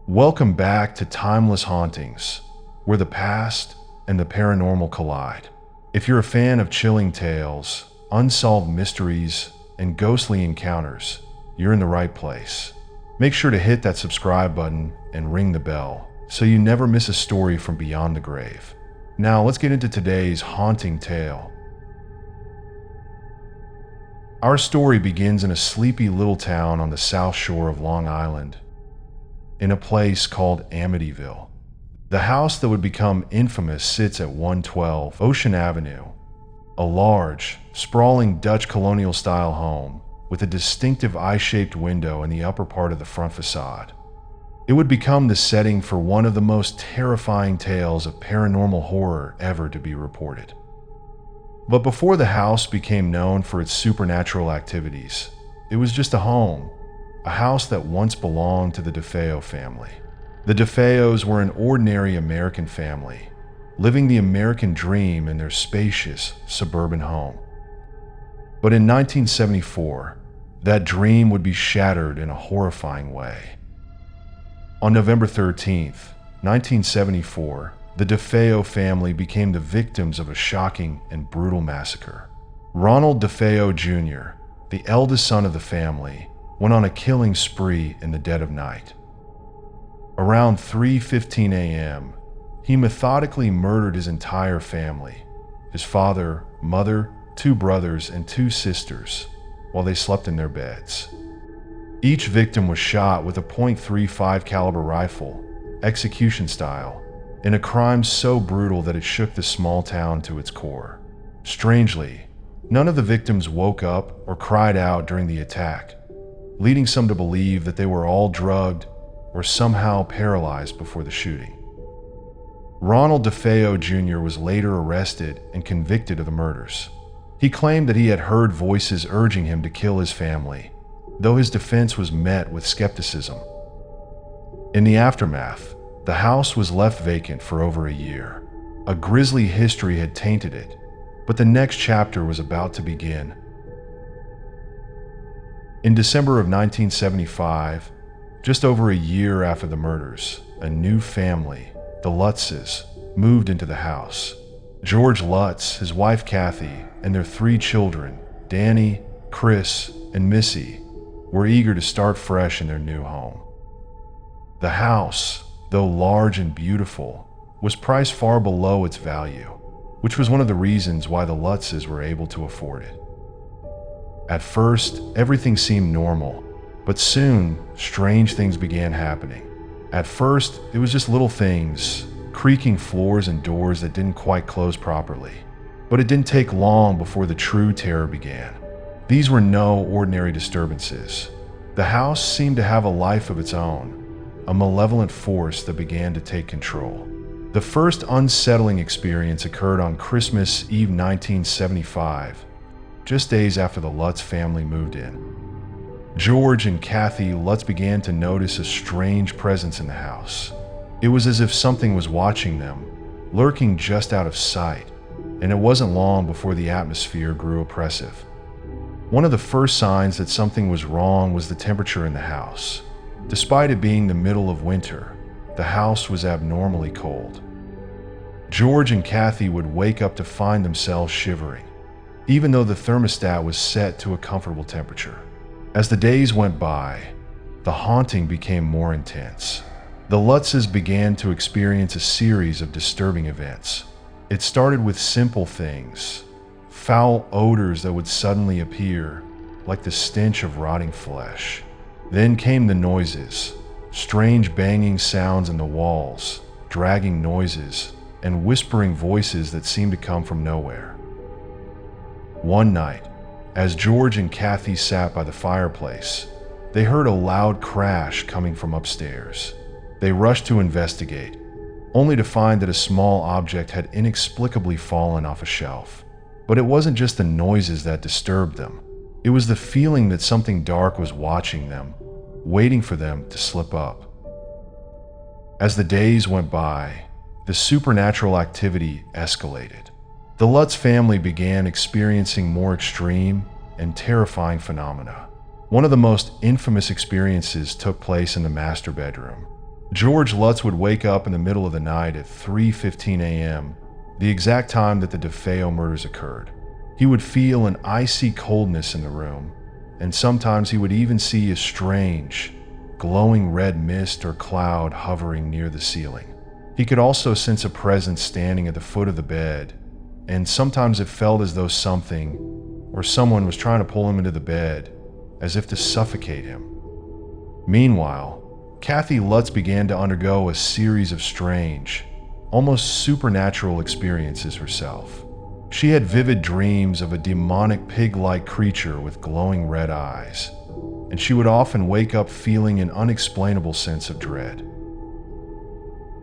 Welcome back to Timeless Hauntings, where the past and the paranormal collide. If you're a fan of chilling tales, unsolved mysteries, and ghostly encounters, you're in the right place. Make sure to hit that subscribe button and ring the bell so you never miss a story from beyond the grave. Now let's get into today's haunting tale. Our story begins in a sleepy little town on the south shore of Long Island, in a place called Amityville. The house that would become infamous sits at 112 Ocean Avenue, a large, sprawling Dutch colonial-style home with a distinctive eye-shaped window in the upper part of the front facade. It would become the setting for one of the most terrifying tales of paranormal horror ever to be reported. But before the house became known for its supernatural activities, it was just a home, a house that once belonged to the DeFeo family. The DeFeos were an ordinary American family, living the American dream in their spacious suburban home. But in 1974, that dream would be shattered in a horrifying way. On November 13th, 1974, the DeFeo family became the victims of a shocking and brutal massacre. Ronald DeFeo Jr., the eldest son of the family, went on a killing spree in the dead of night. Around 3:15 a.m., he methodically murdered his entire family, his father, mother, 2 brothers, and 2 sisters, while they slept in their beds. Each victim was shot with a .35 caliber rifle, execution style, in a crime so brutal that it shook the small town to its core. Strangely, none of the victims woke up or cried out during the attack, leading some to believe that they were all drugged or somehow paralyzed before the shooting. Ronald DeFeo Jr. was later arrested and convicted of the murders. He claimed that he had heard voices urging him to kill his family, though his defense was met with skepticism. In the aftermath, the house was left vacant for over a year. A grisly history had tainted it, but the next chapter was about to begin. In December of 1975, just over a year after the murders, a new family, the Lutzes, moved into the house. George Lutz, his wife Kathy, and their 3 children, Danny, Chris, and Missy, were eager to start fresh in their new home. The house, though large and beautiful, was priced far below its value, which was one of the reasons why the Lutzes were able to afford it. At first, everything seemed normal, but soon, strange things began happening. At first, it was just little things, creaking floors and doors that didn't quite close properly. But it didn't take long before the true terror began. These were no ordinary disturbances. The house seemed to have a life of its own, a malevolent force that began to take control. The first unsettling experience occurred on Christmas Eve 1975, just days after the Lutz family moved in. George and Kathy Lutz began to notice a strange presence in the house. It was as if something was watching them, lurking just out of sight, and it wasn't long before the atmosphere grew oppressive. One of the first signs that something was wrong was the temperature in the house. Despite it being the middle of winter, the house was abnormally cold. George and Kathy would wake up to find themselves shivering, even though the thermostat was set to a comfortable temperature. As the days went by, the haunting became more intense. The Lutzes began to experience a series of disturbing events. It started with simple things, foul odors that would suddenly appear, like the stench of rotting flesh. Then came the noises, strange banging sounds in the walls, dragging noises, and whispering voices that seemed to come from nowhere. One night, as George and Kathy sat by the fireplace, they heard a loud crash coming from upstairs. They rushed to investigate, only to find that a small object had inexplicably fallen off a shelf. But it wasn't just the noises that disturbed them. It was the feeling that something dark was watching them, waiting for them to slip up. As the days went by, the supernatural activity escalated. The Lutz family began experiencing more extreme and terrifying phenomena. One of the most infamous experiences took place in the master bedroom. George Lutz would wake up in the middle of the night at 3:15 a.m., the exact time that the DeFeo murders occurred. He would feel an icy coldness in the room, and sometimes he would even see a strange, glowing red mist or cloud hovering near the ceiling. He could also sense a presence standing at the foot of the bed, and sometimes it felt as though something or someone was trying to pull him into the bed, as if to suffocate him. Meanwhile, Kathy Lutz began to undergo a series of strange, almost supernatural experiences herself. She had vivid dreams of a demonic pig-like creature with glowing red eyes, and she would often wake up feeling an unexplainable sense of dread.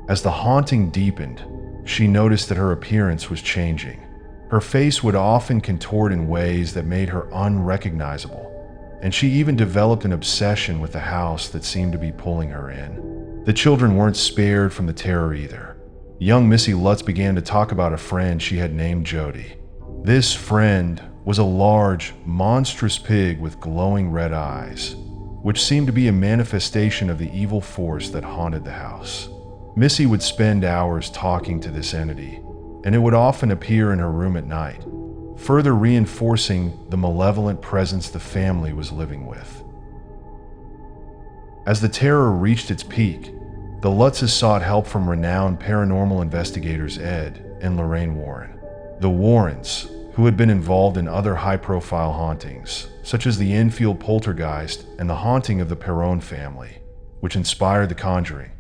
As the haunting deepened, she noticed that her appearance was changing. Her face would often contort in ways that made her unrecognizable, and she even developed an obsession with the house that seemed to be pulling her in. The children weren't spared from the terror either. Young Missy Lutz began to talk about a friend she had named Jody. This friend was a large, monstrous pig with glowing red eyes, which seemed to be a manifestation of the evil force that haunted the house. Missy would spend hours talking to this entity, and it would often appear in her room at night, further reinforcing the malevolent presence the family was living with. As the terror reached its peak, the Lutzes sought help from renowned paranormal investigators Ed and Lorraine Warren. The Warrens, who had been involved in other high-profile hauntings, such as the Enfield poltergeist and the haunting of the Perron family, which inspired The Conjuring,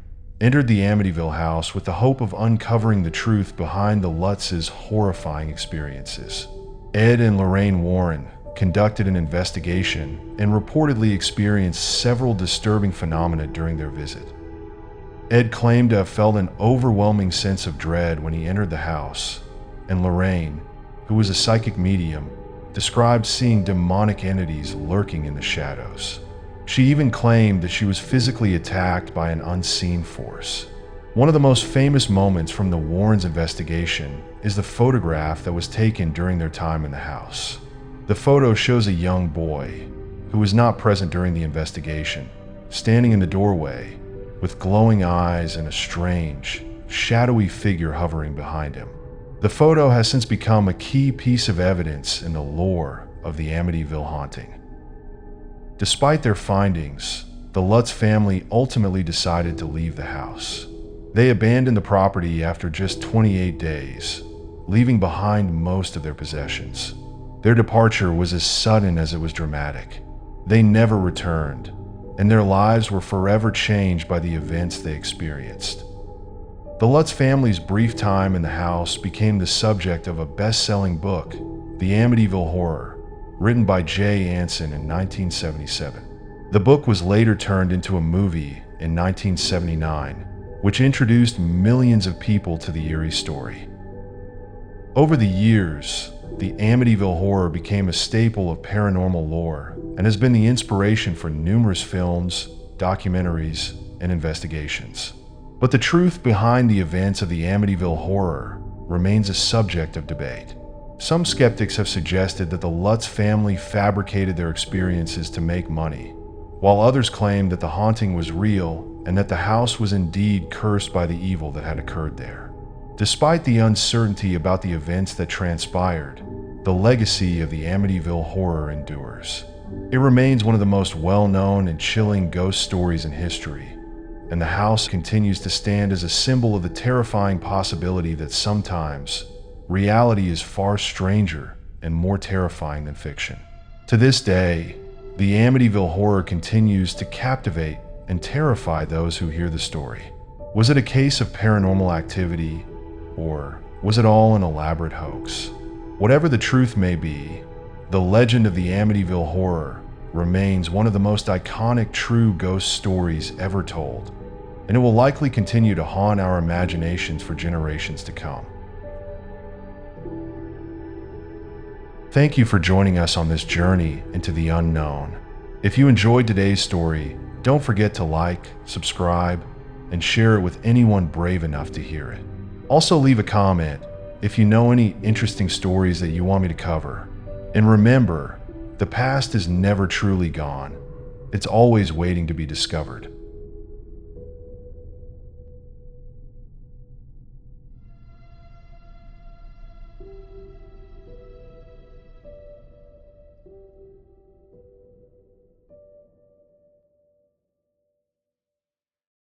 entered the Amityville house with the hope of uncovering the truth behind the Lutzes' horrifying experiences. Ed and Lorraine Warren conducted an investigation and reportedly experienced several disturbing phenomena during their visit. Ed claimed to have felt an overwhelming sense of dread when he entered the house, and Lorraine, who was a psychic medium, described seeing demonic entities lurking in the shadows. She even claimed that she was physically attacked by an unseen force. One of the most famous moments from the Warrens' investigation is the photograph that was taken during their time in the house. The photo shows a young boy, who was not present during the investigation, standing in the doorway with glowing eyes and a strange, shadowy figure hovering behind him. The photo has since become a key piece of evidence in the lore of the Amityville haunting. Despite their findings, the Lutz family ultimately decided to leave the house. They abandoned the property after just 28 days, leaving behind most of their possessions. Their departure was as sudden as it was dramatic. They never returned, and their lives were forever changed by the events they experienced. The Lutz family's brief time in the house became the subject of a best-selling book, The Amityville Horror, written by Jay Anson in 1977. The book was later turned into a movie in 1979, which introduced millions of people to the eerie story. Over the years, the Amityville Horror became a staple of paranormal lore and has been the inspiration for numerous films, documentaries, and investigations. But the truth behind the events of the Amityville Horror remains a subject of debate. Some skeptics have suggested that the Lutz family fabricated their experiences to make money, while others claim that the haunting was real and that the house was indeed cursed by the evil that had occurred there. Despite the uncertainty about the events that transpired, the legacy of the Amityville Horror endures. It remains one of the most well-known and chilling ghost stories in history, and the house continues to stand as a symbol of the terrifying possibility that sometimes reality is far stranger and more terrifying than fiction. To this day, the Amityville Horror continues to captivate and terrify those who hear the story. Was it a case of paranormal activity, or was it all an elaborate hoax? Whatever the truth may be, the legend of the Amityville Horror remains one of the most iconic true ghost stories ever told, and it will likely continue to haunt our imaginations for generations to come. Thank you for joining us on this journey into the unknown. If you enjoyed today's story, don't forget to like, subscribe, and share it with anyone brave enough to hear it. Also leave a comment if you know any interesting stories that you want me to cover. And remember, the past is never truly gone. It's always waiting to be discovered.